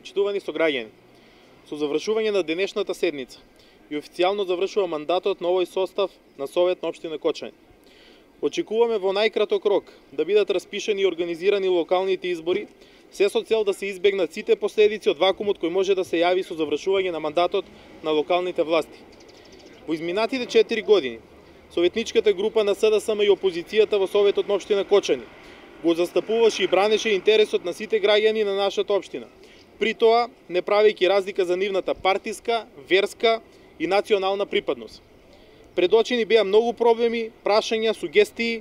Почитувани сограѓани, со завршување на денешната седница и официјално завршува мандатот на овој состав на Совет на општина Кочани. Очекуваме во најкраток рок да бидат распишани и организирани локалните избори, се со цел да се избегнат сите последици од вакуумот кој може да се јави со завршување на мандатот на локалните власти. Во изминатите 4 години, советничката група на СДСМ и опозицијата во Советот на општина Кочани го застапуваше и бранеше интересот на сите граѓани на нашата општина, при тоа не правејќи разлика за нивната партиска, верска и национална припадност. Пред очи ни беа многу проблеми, прашања, сугестии,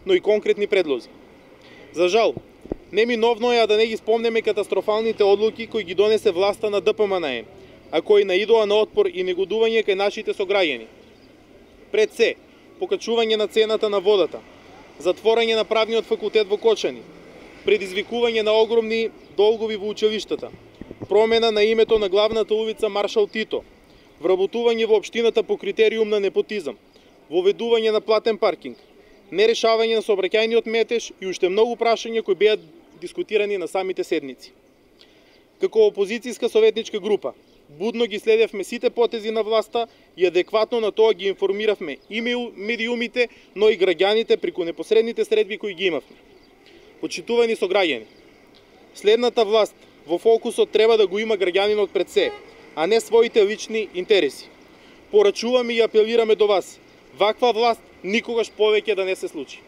но и конкретни предлози. За жал, неминовно е да не ги спомнеме катастрофалните одлуки кои ги донесе власта на ДПМНЕ, а кои наидоа на отпор и негодување кај нашите сограѓани. Пред се, покачување на цената на водата, затворање на правниот факултет во Кочани, предизвикување на огромни долгови во училиштата, промена на името на главната улица Маршал Тито, вработување во општината по критериум на непотизам, воведување на платен паркинг, нерешавање на сообраќајниот метеж и уште многу прашања кои беа дискутирани на самите седници. Како опозицијска советничка група, будно ги следевме сите потези на власта и адекватно на тоа ги информиравме и медиумите, но и граѓаните преку непосредните средби кои ги имавме. Почитувани сограѓани, следната власт во фокусот треба да го има граѓанинот пред се, а не своите лични интереси. Порачуваме и апелираме до вас, ваква власт никогаш повеќе да не се случи.